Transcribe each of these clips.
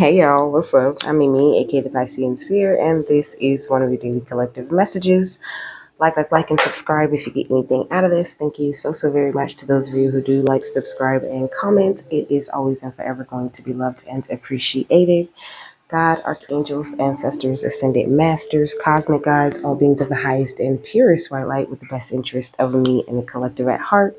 Hey y'all, what's up? I'm Mimi, aka the Piscean Seer, and this is one of your daily collective messages. Like, and subscribe if you get anything out of this. Thank you so very much to those of you who do like, subscribe, and comment. It is always and forever going to be loved and appreciated. God, archangels, ancestors, ascended masters, cosmic guides, all beings of the highest and purest white light with the best interest of me and the collective at heart.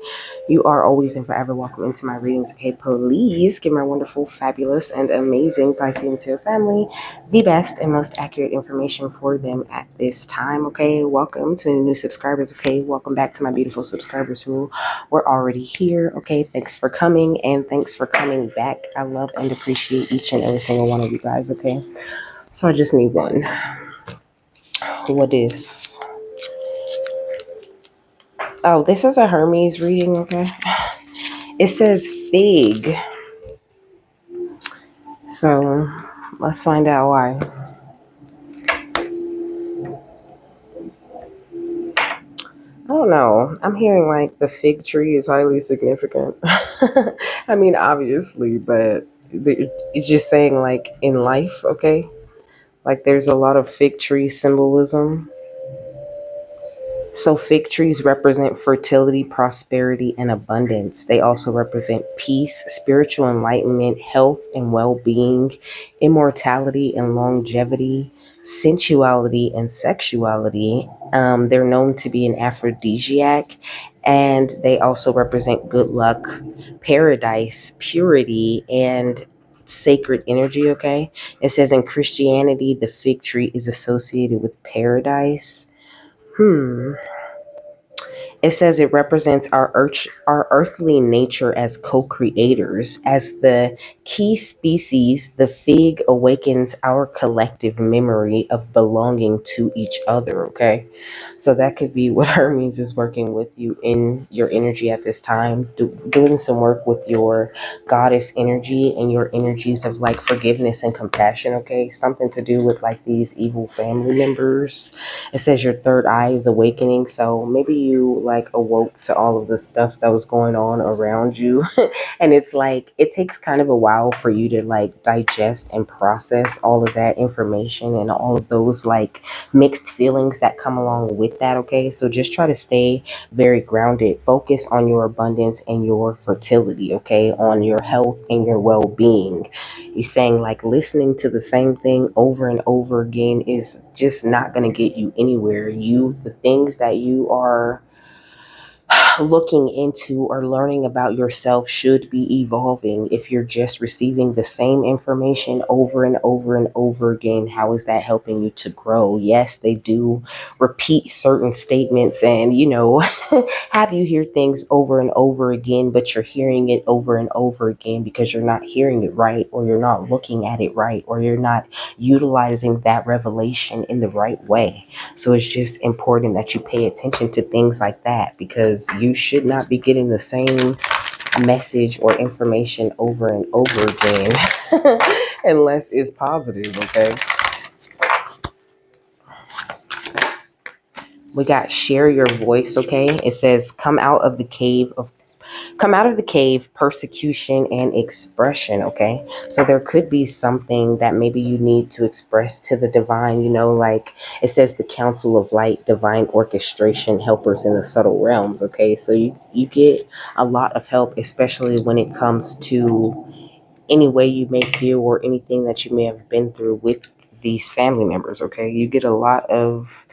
You are always and forever welcome into my readings. Okay, please give my wonderful, fabulous, and amazing Piscean Tarot family the best and most accurate information for them at this time. Okay, welcome to any new subscribers. Okay, welcome back to my beautiful subscribers who were already here. Okay, thanks for coming and thanks for coming back. I love and appreciate each and every single one of you guys. Okay, so I just need one. What is? Oh, this is a Hermes reading. Okay, it says fig. So let's find out why. I don't know. I'm hearing like the fig tree is highly significant. I mean, obviously, but it's just saying like in life, okay? Like there's a lot of fig tree symbolism. So fig trees represent fertility, prosperity, and abundance. They also represent peace, spiritual enlightenment, health and well-being, immortality and longevity, sensuality and sexuality. They're known to be an aphrodisiac, and they also represent good luck, paradise, purity, and sacred energy. Okay, it says in Christianity the fig tree is associated with paradise. It says it represents our earthly nature as co-creators. As the key species, the fig awakens our collective memory of belonging to each other, okay? So that could be what Hermes is working with you in your energy at this time, doing some work with your goddess energy and your energies of like forgiveness and compassion, okay? Something to do with like these evil family members. It says your third eye is awakening, so maybe you like awoke to all of the stuff that was going on around you. And it's like it takes kind of a while for you to like digest and process all of that information and all of those like mixed feelings that come along with that. Okay, so just try to stay very grounded, focus on your abundance and your fertility, okay, on your health and your well-being. He's saying like listening to the same thing over and over again is just not going to get you anywhere. The things that you are looking into or learning about yourself should be evolving. If you're just receiving the same information over and over and over again, how is that helping you to grow? Yes, they do repeat certain statements and, have you hear things over and over again, but you're hearing it over and over again because you're not hearing it right, or you're not looking at it right, or you're not utilizing that revelation in the right way. So it's just important that you pay attention to things like that, because you should not be getting the same message or information over and over again unless it's positive, okay? We got share your voice, okay? It says come out of the cave, persecution and expression, okay? So there could be something that maybe you need to express to the divine, like it says the council of light, divine orchestration, helpers in the subtle realms, okay? So you get a lot of help, especially when it comes to any way you may feel or anything that you may have been through with these family members, okay? You get a lot of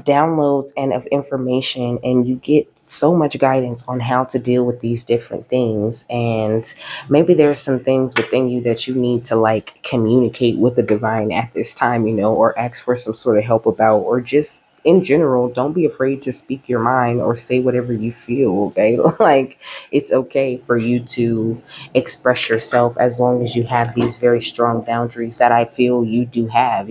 downloads and of information, and you get so much guidance on how to deal with these different things. And maybe there's some things within you that you need to like communicate with the divine at this time, or ask for some sort of help about, or just in general, don't be afraid to speak your mind or say whatever you feel, okay? Like it's okay for you to express yourself as long as you have these very strong boundaries that I feel you do have,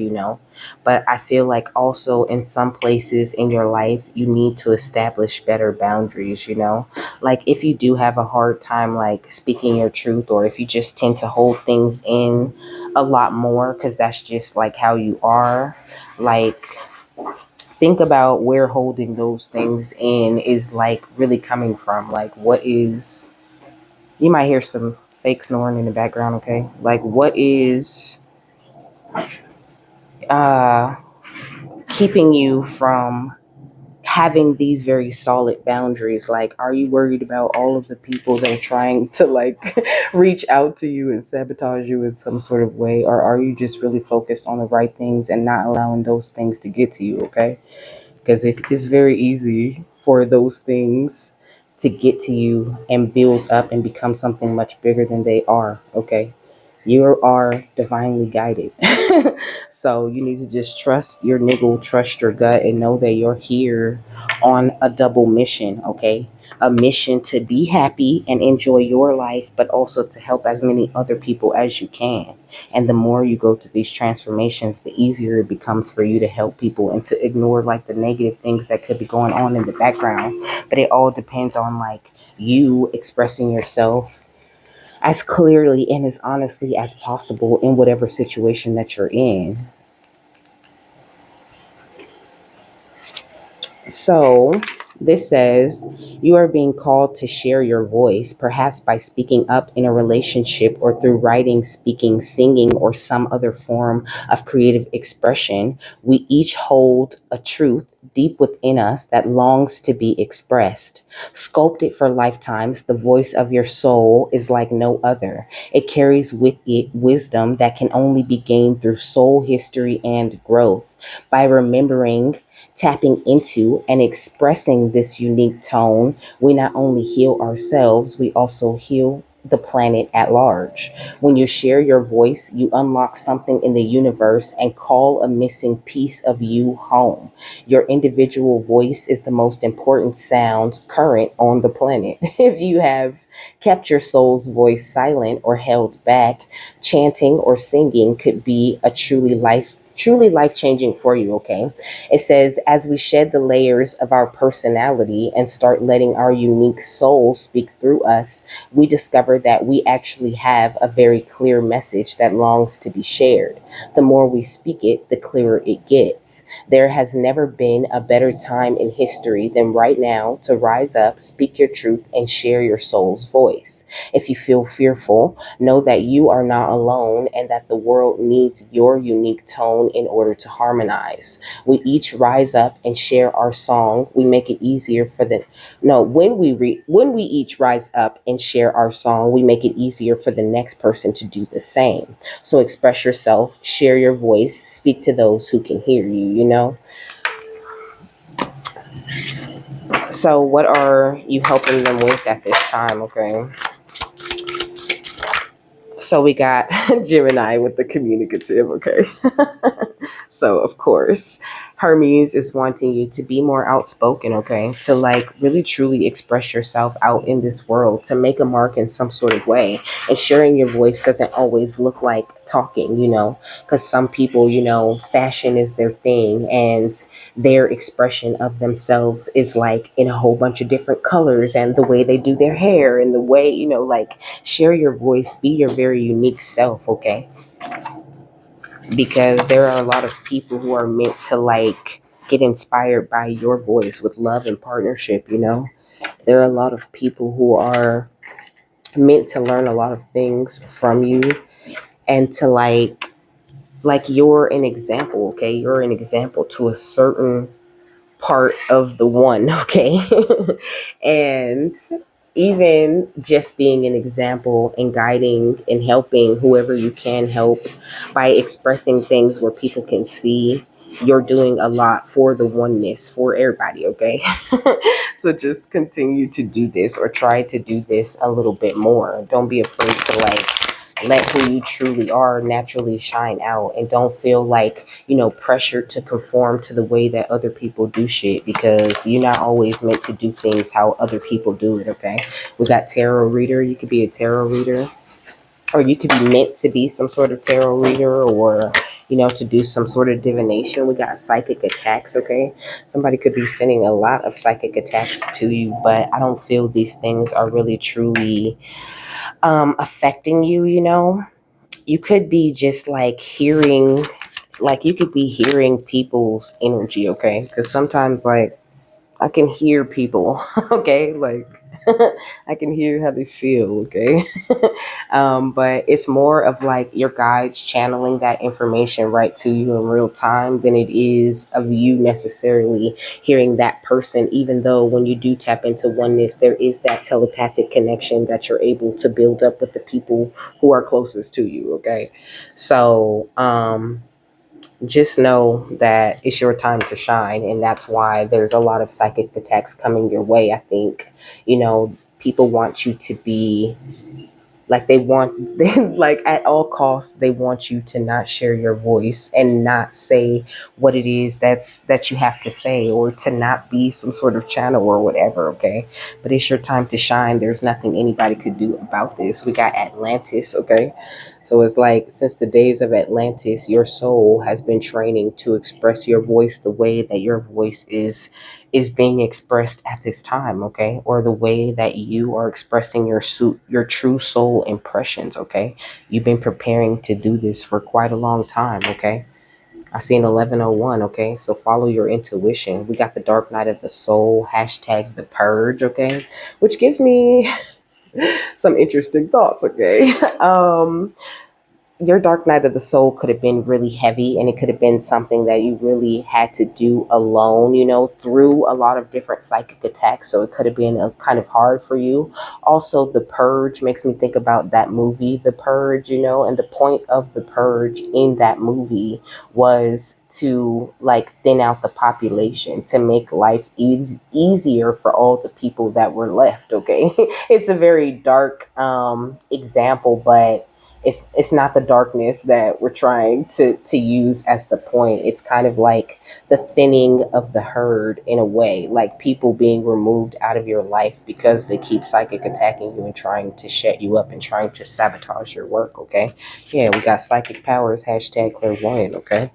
but I feel like also in some places in your life, you need to establish better boundaries, Like if you do have a hard time like speaking your truth, or if you just tend to hold things in a lot more because that's just like how you are, like think about where holding those things in is like really coming from. Like what is, you might hear some fake snoring in the background, okay? Like, what is uh, keeping you from having these very solid boundaries? Like, are you worried about all of the people that are trying to like reach out to you and sabotage you in some sort of way? Or are you just really focused on the right things and not allowing those things to get to you, okay? Because it is very easy for those things to get to you and build up and become something much bigger than they are, okay? You are divinely guided. So you need to just trust your niggle, trust your gut, and know that you're here on a double mission, okay? A mission to be happy and enjoy your life, but also to help as many other people as you can. And the more you go through these transformations, the easier it becomes for you to help people and to ignore like the negative things that could be going on in the background. But it all depends on like you expressing yourself as clearly and as honestly as possible in whatever situation that you're in. So, this says you are being called to share your voice, perhaps by speaking up in a relationship or through writing, speaking, singing, or some other form of creative expression. We each hold a truth deep within us that longs to be expressed. Sculpted for lifetimes, the voice of your soul is like no other. It carries with it wisdom that can only be gained through soul history and growth. By remembering, tapping into, and expressing this unique tone, we not only heal ourselves, we also heal the planet at large. When you share your voice, you unlock something in the universe and call a missing piece of you home. Your individual voice is the most important sound current on the planet. If you have kept your soul's voice silent or held back, chanting or singing could be a truly life changing for you, okay? It says, as we shed the layers of our personality and start letting our unique soul speak through us, we discover that we actually have a very clear message that longs to be shared. The more we speak it, the clearer it gets. There has never been a better time in history than right now to rise up, speak your truth, and share your soul's voice. If you feel fearful, know that you are not alone and that the world needs your unique tone in order to harmonize. We each rise up and share our song. We make it easier for the no when we each rise up and share our song, we make it easier for the next person to do the same. So express yourself, share your voice, speak to those who can hear you, you know? So what are you helping them with at this time, okay? So we got Gemini with the communicative, okay? So, of course, Hermes is wanting you to be more outspoken, okay? To like really truly express yourself out in this world, to make a mark in some sort of way. And sharing your voice doesn't always look like talking, you know, because some people, you know, fashion is their thing and their expression of themselves is like in a whole bunch of different colors and the way they do their hair and the way, you know, like share your voice, be your very unique self, okay? Because there are a lot of people who are meant to like get inspired by your voice with love and partnership, you know? There are a lot of people who are meant to learn a lot of things from you and to like you're an example, okay? You're an example to a certain part of the one, okay? And even just being an example and guiding and helping whoever you can help by expressing things where people can see, you're doing a lot for the oneness, for everybody, okay? So just continue to do this or try to do this a little bit more. Don't be afraid to like let who you truly are naturally shine out, and don't feel like, you know, pressure to conform to the way that other people do shit, because you're not always meant to do things how other people do it, okay? We got tarot reader. You could be a tarot reader, or you could be meant to be some sort of tarot reader, or you know, to do some sort of divination. We got psychic attacks, okay? Somebody could be sending a lot of psychic attacks to you, but I don't feel these things are really truly affecting you, you know? You could be just like hearing, like you could be hearing people's energy, okay? Because sometimes like I can hear people, okay? Like I can hear how they feel, okay? But it's more of like your guides channeling that information right to you in real time than it is of you necessarily hearing that person, even though when you do tap into oneness, there is that telepathic connection that you're able to build up with the people who are closest to you, okay? So, just know that it's your time to shine, and that's why there's a lot of psychic attacks coming your way. I think, people want you to be like, they want they, like, at all costs they want you to not share your voice and not say what it is that you have to say, or to not be some sort of channel or whatever, okay? But it's your time to shine. There's nothing anybody could do about this. We got Atlantis, okay? So it's like, since the days of Atlantis, your soul has been training to express your voice the way that your voice is being expressed at this time, okay? Or the way that you are expressing your true soul impressions, okay? You've been preparing to do this for quite a long time, okay? I see an 1101, okay? So follow your intuition. We got the dark night of the soul, hashtag the purge, okay? Which gives me some interesting thoughts, okay? Your dark night of the soul could have been really heavy, and it could have been something that you really had to do alone, through a lot of different psychic attacks. So it could have been a kind of hard for you. Also, the purge makes me think about that movie, The Purge, and the point of the purge in that movie was to like thin out the population, to make life easier for all the people that were left, okay? It's a very dark example, but it's not the darkness that we're trying to use as the point. It's kind of like the thinning of the herd, in a way, like people being removed out of your life because they keep psychic attacking you and trying to shut you up and trying to sabotage your work, okay? Yeah, we got psychic powers, hashtag clairvoyant, okay?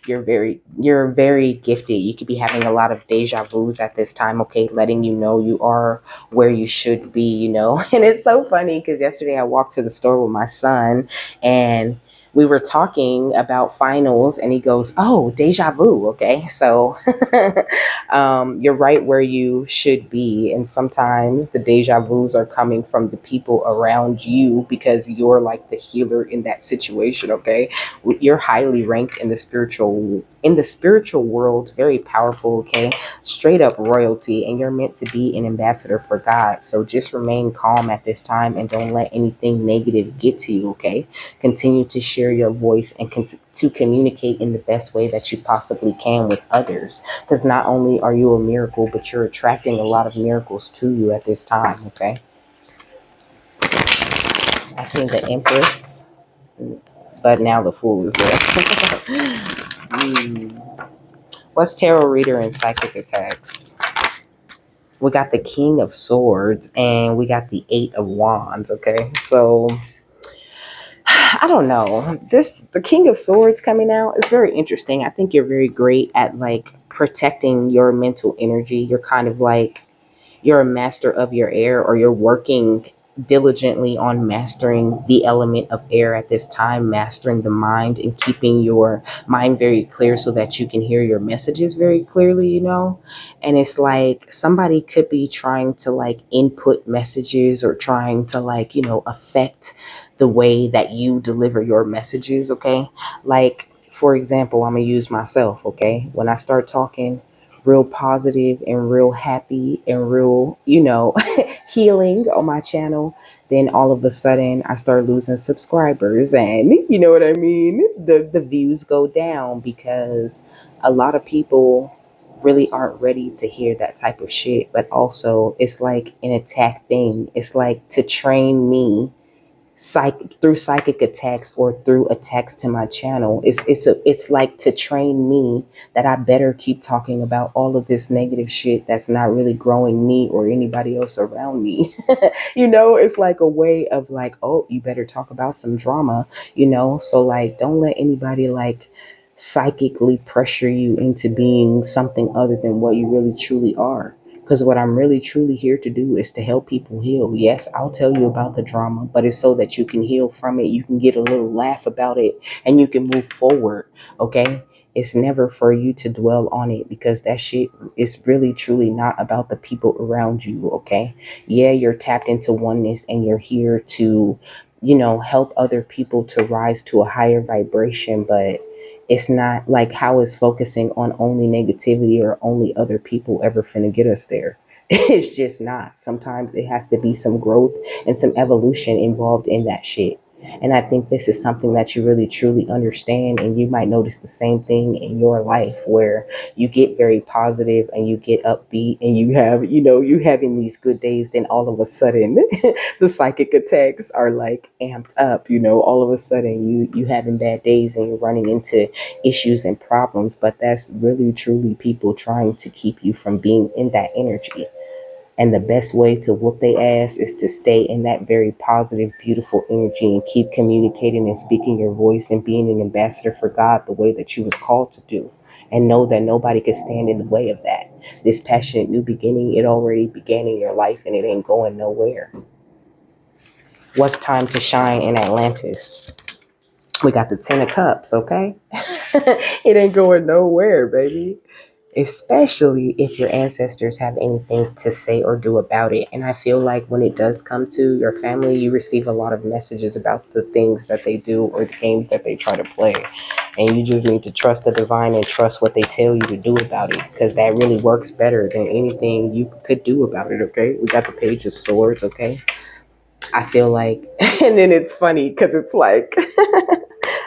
You're very gifted. You could be having a lot of deja vus at this time, okay? Letting you know you are where you should be, And it's so funny because yesterday I walked to the store with my son, and we were talking about finals, and he goes, "Oh, deja vu." Okay. So, you're right where you should be. And sometimes the deja vus are coming from the people around you because you're like the healer in that situation. Okay. You're highly ranked in the spiritual world, very powerful. Okay, straight up royalty, and you're meant to be an ambassador for God. So just remain calm at this time and don't let anything negative get to you, okay? Continue to share your voice and to communicate in the best way that you possibly can with others, because not only are you a miracle, but you're attracting a lot of miracles to you at this time, okay? I seen the Empress, but now the Fool is there. What's tarot reader and psychic attacks? We got the King of Swords and we got the Eight of Wands, okay? So I don't know. The King of Swords coming out is very interesting. I think you're very great at like protecting your mental energy. You're kind of like, you're a master of your air, or you're working diligently on mastering the element of air at this time, mastering the mind and keeping your mind very clear so that you can hear your messages very clearly, And it's like somebody could be trying to like input messages, or trying to like, affect the way that you deliver your messages, okay? Like, for example, I'm gonna use myself, okay? When I start talking real positive and real happy and real, healing on my channel, then all of a sudden I start losing subscribers, and you know what I mean? The views go down because a lot of people really aren't ready to hear that type of shit. But also, it's like an attack thing. It's like to train me through psychic attacks, or through attacks to my channel. It's like to train me that I better keep talking about all of this negative shit that's not really growing me or anybody else around me. It's like a way of like, oh, you better talk about some drama. So like, don't let anybody like psychically pressure you into being something other than what you really truly are. Because what I'm really truly here to do is to help people heal. Yes, I'll tell you about the drama, but it's so that you can heal from it. You can get a little laugh about it and you can move forward. Okay. It's never for you to dwell on it, because that shit is really truly not about the people around you, okay? Yeah, you're tapped into oneness and you're here to, help other people to rise to a higher vibration, but it's not like, how is focusing on only negativity or only other people ever finna get us there? It's just not. Sometimes it has to be some growth and some evolution involved in that shit. And I think this is something that you really truly understand. And you might notice the same thing in your life, where you get very positive and you get upbeat and you have, you having these good days. Then all of a sudden, the psychic attacks are like amped up. All of a sudden you having bad days and you're running into issues and problems. But that's really truly people trying to keep you from being in that energy. And the best way to whoop their ass is to stay in that very positive, beautiful energy and keep communicating and speaking your voice and being an ambassador for God the way that you was called to do. And know that nobody can stand in the way of that. This passionate new beginning, it already began in your life and it ain't going nowhere. What's time to shine in Atlantis? We got the Ten of Cups, okay? It ain't going nowhere, baby. Especially if your ancestors have anything to say or do about it. And I feel like when it does come to your family, you receive a lot of messages about the things that they do or the games that they try to play. And you just need to trust the divine and trust what they tell you to do about it, because that really works better than anything you could do about it, okay? We got the Page of Swords, okay? I feel like, and then it's funny because it's like,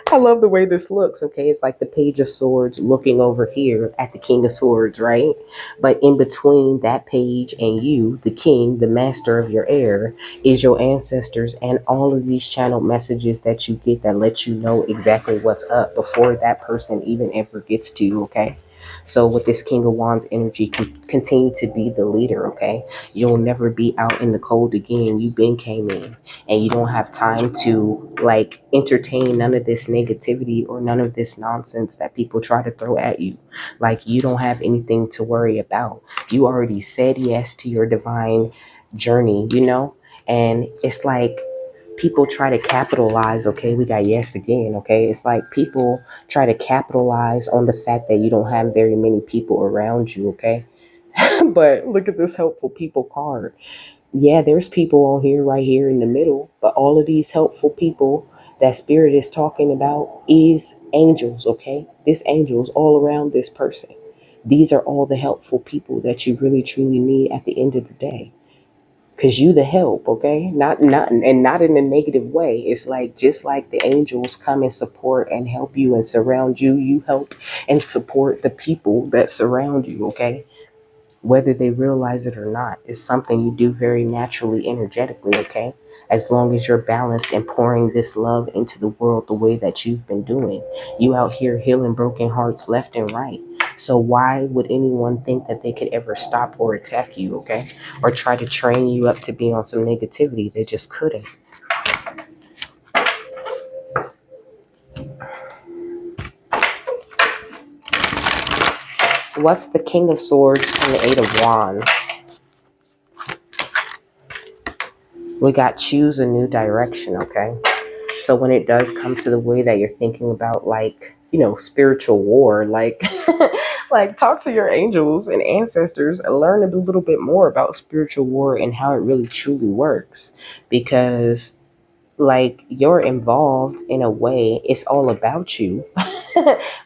I love the way this looks. Okay, it's like the Page of Swords looking over here at the King of Swords, right? But in between that page and you, the king, the master of your air, is your ancestors and all of these channeled messages that you get that let you know exactly what's up before that person even ever gets to you, okay? So with this King of Wands energy, continue to be the leader, okay? You'll never be out in the cold again. You been came in, and you don't have time to like entertain none of this negativity or none of this nonsense that people try to throw at you. Like, you don't have anything to worry about. You already said yes to your divine journey, and it's like people try to capitalize. Okay, we got yes again. Okay, it's like people try to capitalize on the fact that you don't have very many people around you. Okay, but look at this helpful people card. Yeah, there's people on here, right here in the middle, but all of these helpful people that spirit is talking about is angels, okay? This angels all around this person. These are all the helpful people that you really truly need at the end of the day. Cause you the help, okay? Not in a negative way. It's like, just like the angels come and support and help you and surround you, you help and support the people that surround you, okay? Whether they realize it or not. Is something you do very naturally, energetically, okay? As long as you're balanced and pouring this love into the world the way that you've been doing. You out here healing broken hearts left and right. So why would anyone think that they could ever stop or attack you, okay? Or try to train you up to be on some negativity? They just couldn't. What's the King of Swords and the Eight of Wands? We got choose a new direction, okay? So when it does come to the way that you're thinking about, like, spiritual war, like, like, talk to your angels and ancestors and learn a little bit more about spiritual war and how it really truly works. Because, like, you're involved in a way, it's all about you.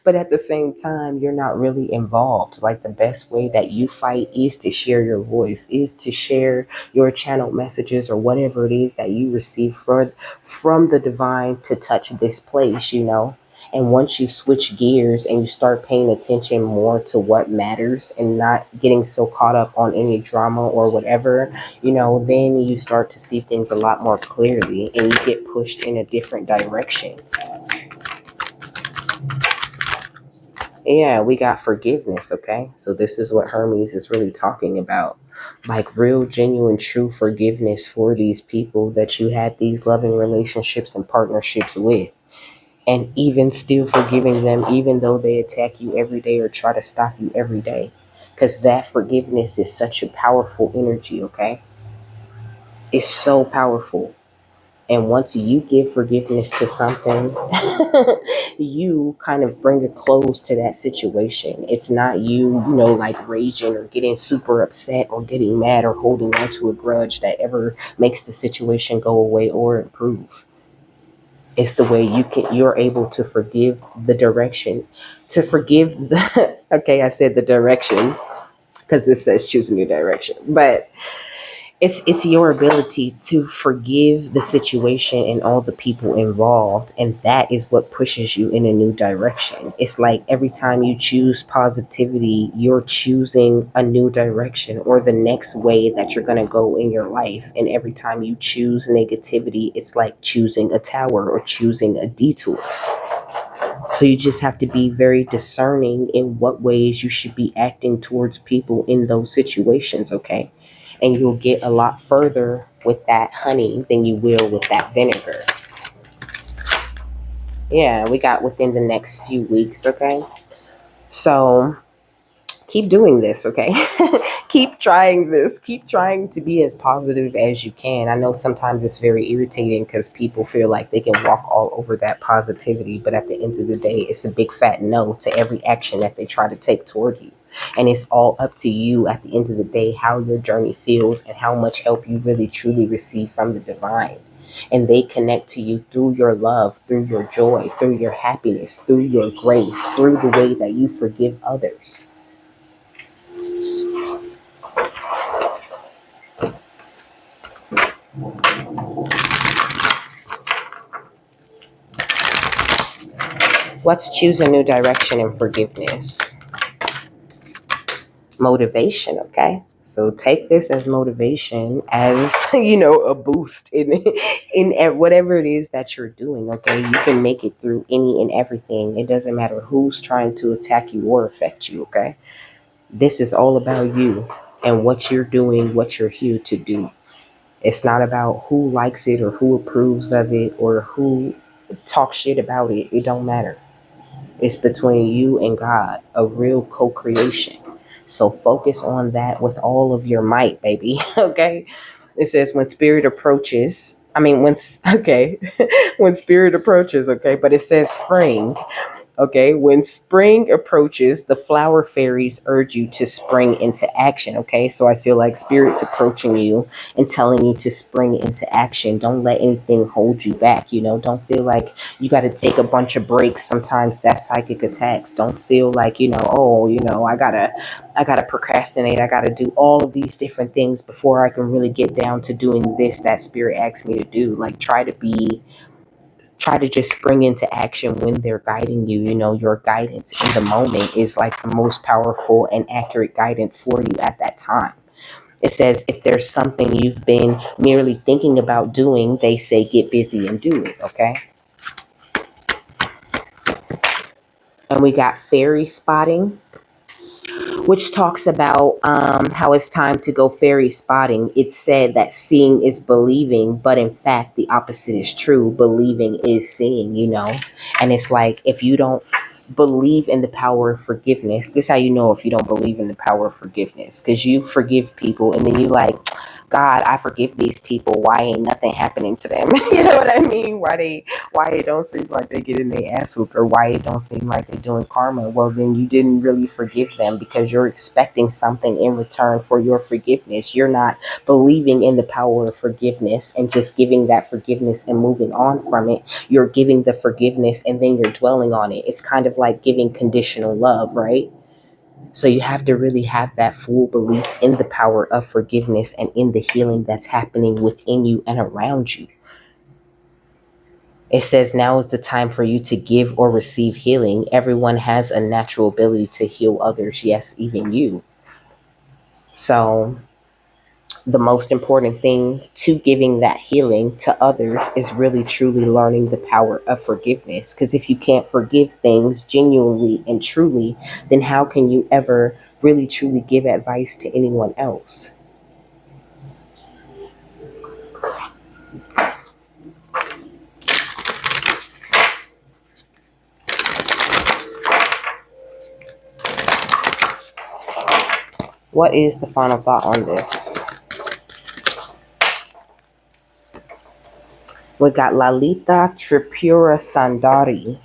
But at the same time, you're not really involved. Like, the best way that you fight is to share your voice, is to share your channel messages or whatever it is that you receive from the divine to touch this place. And once you switch gears and you start paying attention more to what matters and not getting so caught up on any drama or whatever, then you start to see things a lot more clearly and you get pushed in a different direction. Yeah, we got forgiveness, okay? So this is what Hermes is really talking about. Like, real, genuine, true forgiveness for these people that you had these loving relationships and partnerships with. And even still forgiving them, even though they attack you every day or try to stop you every day. Because that forgiveness is such a powerful energy, okay? It's so powerful. And once you give forgiveness to something, you kind of bring a close to that situation. It's not you, like raging or getting super upset or getting mad or holding on to a grudge that ever makes the situation go away or improve. It's the way you're able to forgive the direction, to forgive the, okay, I said the direction because this says choose a new direction, but it's your ability to forgive the situation and all the people involved, and that is what pushes you in a new direction. It's like every time you choose positivity, you're choosing a new direction or the next way that you're going to go in your life. And every time you choose negativity, it's like choosing a tower or choosing a detour. So you just have to be very discerning in what ways you should be acting towards people in those situations, okay? And you'll get a lot further with that honey than you will with that vinegar. Yeah, we got within the next few weeks, okay? So keep doing this, okay? Keep trying this. Keep trying to be as positive as you can. I know sometimes it's very irritating because people feel like they can walk all over that positivity, but at the end of the day, it's a big fat no to every action that they try to take toward you. And it's all up to you at the end of the day how your journey feels and how much help you really truly receive from the divine. And they connect to you through your love, through your joy, through your happiness, through your grace, through the way that you forgive others. Let's choose a new direction in forgiveness. Motivation, okay? So take this as motivation, as a boost in whatever it is that you're doing, okay? You can make it through any and everything. It doesn't matter who's trying to attack you or affect you, okay? This is all about you and what you're doing, what you're here to do. It's not about who likes it or who approves of it or who talks shit about it. It don't matter. It's between you and God, a real co-creation. So focus on that with all of your might, baby. Okay? It says when spirit approaches, okay, when spirit approaches, okay, but it says spring. Okay, when spring approaches, the flower fairies urge you to spring into action. Okay, so I feel like spirit's approaching you and telling you to spring into action. Don't let anything hold you back. Don't feel like you got to take a bunch of breaks. Sometimes that's psychic attacks. Don't feel like I gotta procrastinate. I gotta do all of these different things before I can really get down to doing this that spirit asked me to do. Like try to just spring into action when they're guiding you. Your guidance in the moment is like the most powerful and accurate guidance for you at that time. It says if there's something you've been merely thinking about doing, they say get busy and do it, okay? And we got fairy spotting, which talks about how it's time to go fairy spotting. It's said that seeing is believing, but in fact, the opposite is true. Believing is seeing. And it's like if you don't believe in the power of forgiveness, this is how you know if you don't believe in the power of forgiveness, because you forgive people and then you like, God, I forgive these people. Why ain't nothing happening to them? You know what I mean? Why it don't seem like they get in their ass whooped, or why it don't seem like they're doing karma? Well, then you didn't really forgive them because you're expecting something in return for your forgiveness. You're not believing in the power of forgiveness and just giving that forgiveness and moving on from it. You're giving the forgiveness and then you're dwelling on it. It's kind of like giving conditional love, right? So you have to really have that full belief in the power of forgiveness and in the healing that's happening within you and around you. It says now is the time for you to give or receive healing. Everyone has a natural ability to heal others. Yes, even you. So the most important thing to giving that healing to others is really truly learning the power of forgiveness. Because if you can't forgive things genuinely and truly, then how can you ever really truly give advice to anyone else? What is the final thought on this? We got Lalita Tripura Sandari.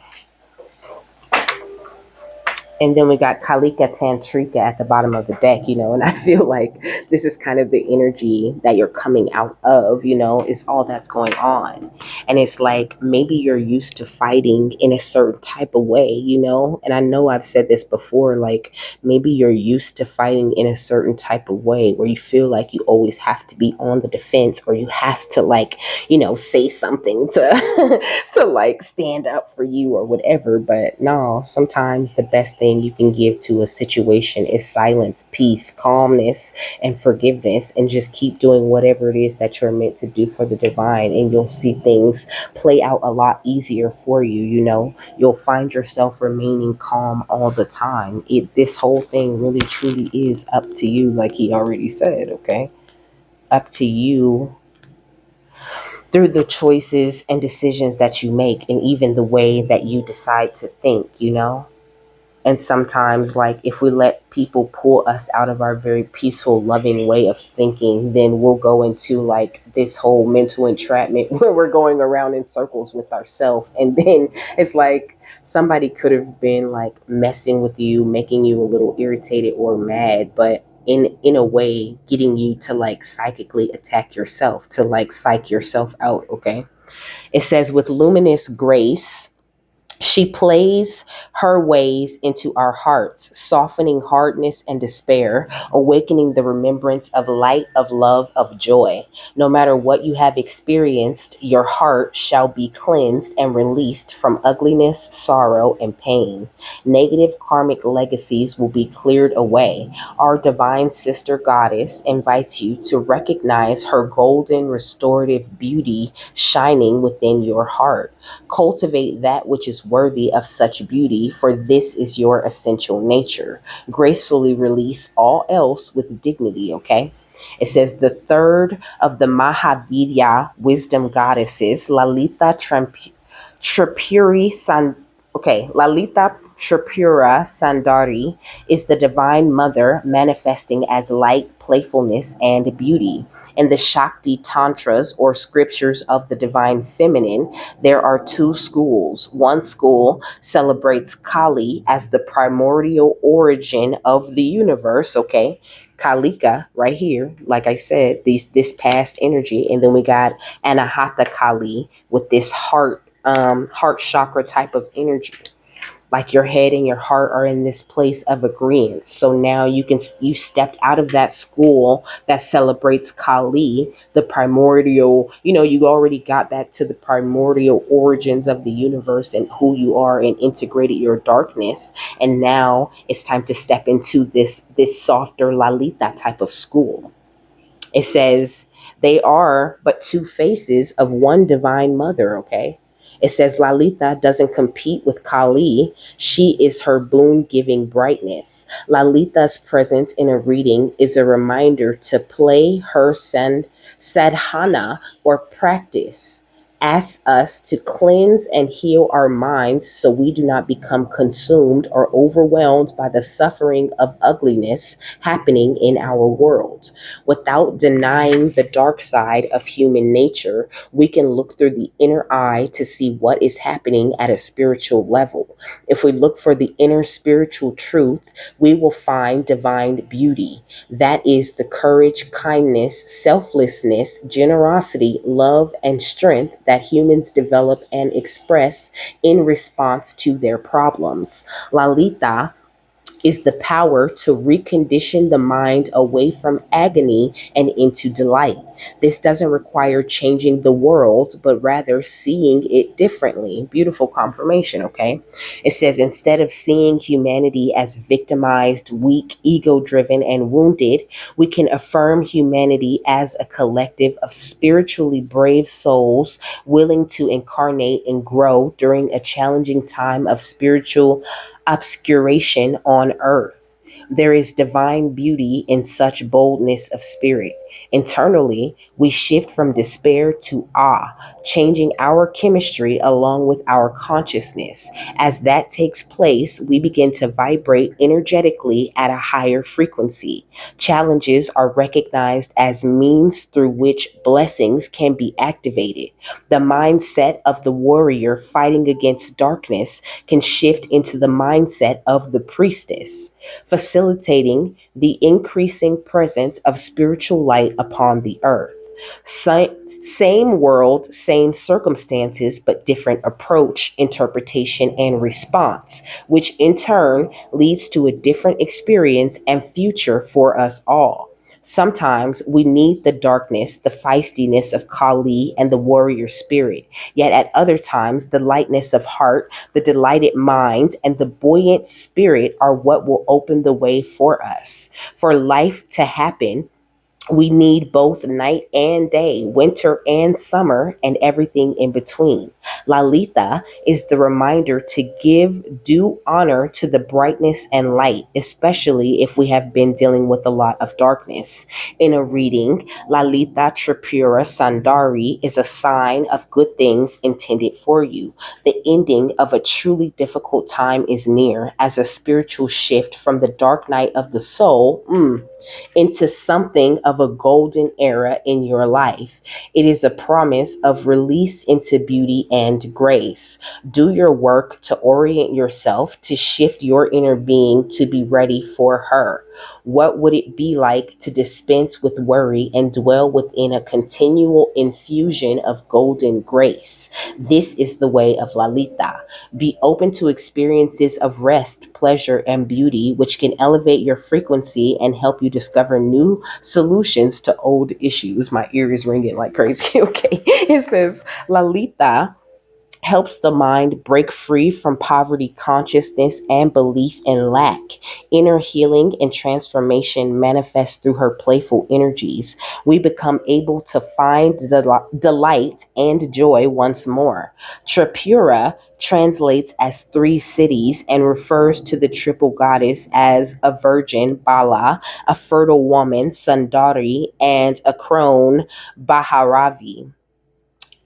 And then we got Kalika Tantrika at the bottom of the deck, and I feel like this is kind of the energy that you're coming out of, is all that's going on. And it's like maybe you're used to fighting in a certain type of way, and I know I've said this before, like maybe you're used to fighting in a certain type of way where you feel like you always have to be on the defense, or you have to, like, say something to to like stand up for you or whatever. But no, sometimes the best thing you can give to a situation is silence, peace, calmness, and forgiveness, and just keep doing whatever it is that you're meant to do for the divine, and you'll see things play out a lot easier for you. You'll find yourself remaining calm all the time. This whole thing really truly is up to you, like he already said. Okay, up to you through the choices and decisions that you make, and even the way that you decide to think. And sometimes, like, if we let people pull us out of our very peaceful, loving way of thinking, then we'll go into like this whole mental entrapment where we're going around in circles with ourselves. And then it's like somebody could have been like messing with you, making you a little irritated or mad, but in a way getting you to like psychically attack yourself, to like psych yourself out. Okay, it says, with luminous grace she plays her ways into our hearts, softening hardness and despair, awakening the remembrance of light, of love, of joy. No matter what you have experienced, your heart shall be cleansed and released from ugliness, sorrow, and pain. Negative karmic legacies will be cleared away. Our divine sister goddess invites you to recognize her golden restorative beauty shining within your heart. Cultivate that which is worthy of such beauty, for this is your essential nature. Gracefully release all else with dignity, okay? It says the third of the Mahavidya wisdom goddesses, Tripuri San okay, Lalita Tripura Sandari is the divine mother manifesting as light, playfulness, and beauty. In the Shakti Tantras, or scriptures of the divine feminine, there are two schools. One school celebrates Kali as the primordial origin of the universe, okay? Kalika right here, like I said, this past energy, and then we got Anahata Kali with this heart chakra type of energy. Like your head and your heart are in this place of agreement. So now you stepped out of that school that celebrates Kali, the primordial, you already got back to the primordial origins of the universe and who you are, and integrated your darkness. And now it's time to step into this softer Lalita type of school. It says they are but two faces of one divine mother, okay? It says Lalita doesn't compete with Kali. She is her boon giving brightness. Lalita's presence in a reading is a reminder to play her sadhana, or practice. Asks us to cleanse and heal our minds so we do not become consumed or overwhelmed by the suffering of ugliness happening in our world. Without denying the dark side of human nature, we can look through the inner eye to see what is happening at a spiritual level. If we look for the inner spiritual truth, we will find divine beauty. That is the courage, kindness, selflessness, generosity, love, and strength that humans develop and express in response to their problems. Lalita is the power to recondition the mind away from agony and into delight. This doesn't require changing the world, but rather seeing it differently. Beautiful confirmation, okay? It says, instead of seeing humanity as victimized, weak, ego driven, and wounded, we can affirm humanity as a collective of spiritually brave souls willing to incarnate and grow during a challenging time of spiritual obscuration on earth. There is divine beauty in such boldness of spirit. Internally, we shift from despair to awe, changing our chemistry along with our consciousness. As that takes place, we begin to vibrate energetically at a higher frequency. Challenges are recognized as means through which blessings can be activated. The mindset of the warrior fighting against darkness can shift into the mindset of the priestess, facilitating the increasing presence of spiritual light upon the earth. Same world, same circumstances, but different approach, interpretation, and response, which in turn leads to a different experience and future for us all. Sometimes we need the darkness, the feistiness of Kali and the warrior spirit. Yet at other times, the lightness of heart, the delighted mind, and the buoyant spirit are what will open the way for us. For life to happen, we need both night and day, winter and summer, and everything in between. Lalita is the reminder to give due honor to the brightness and light, especially if we have been dealing with a lot of darkness. In a reading, Lalita Tripura Sandari is a sign of good things intended for you. The ending of a truly difficult time is near, as a spiritual shift from the dark night of the soul into something of a golden era in your life. It is a promise of release into beauty and grace. Do your work to orient yourself, to shift your inner being to be ready for her. What would it be like to dispense with worry and dwell within a continual infusion of golden grace? This is the way of Lalita. Be open to experiences of rest, pleasure, and beauty, which can elevate your frequency and help you discover new solutions to old issues. My ear is ringing like crazy. Okay. It says, Lalita helps the mind break free from poverty consciousness and belief in lack. Inner healing and transformation manifest through her playful energies. We become able to find delight and joy once more. Tripura translates as three cities and refers to the triple goddess as a virgin, Bala, a fertile woman, Sundari, and a crone, Baharavi.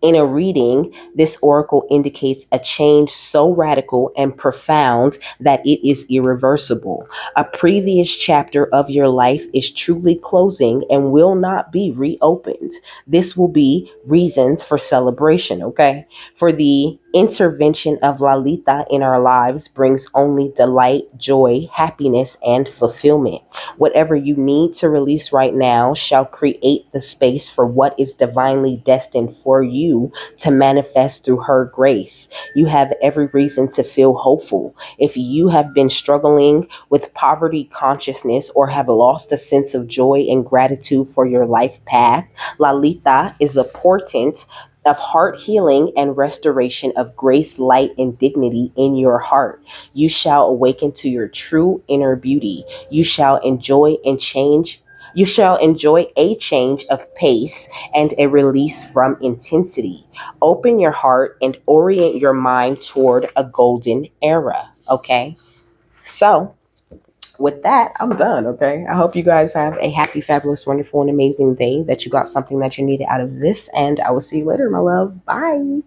In a reading, this oracle indicates a change so radical and profound that it is irreversible. A previous chapter of your life is truly closing and will not be reopened. This will be reasons for celebration, okay? For the intervention of Lalita in our lives brings only delight, joy, happiness, and fulfillment. Whatever you need to release right now shall create the space for what is divinely destined for you to manifest through her grace. You have every reason to feel hopeful. If you have been struggling with poverty consciousness or have lost a sense of joy and gratitude for your life path, Lalita is a portent of heart healing and restoration of grace, light, and dignity in your heart. You shall awaken to your true inner beauty. You shall enjoy and change. You shall enjoy a change of pace and a release from intensity. Open your heart and orient your mind toward a golden era. Okay. So, with that, I'm done. Okay. I hope you guys have a happy, fabulous, wonderful, and amazing day, that you got something that you needed out of this. And I will see you later, my love. Bye.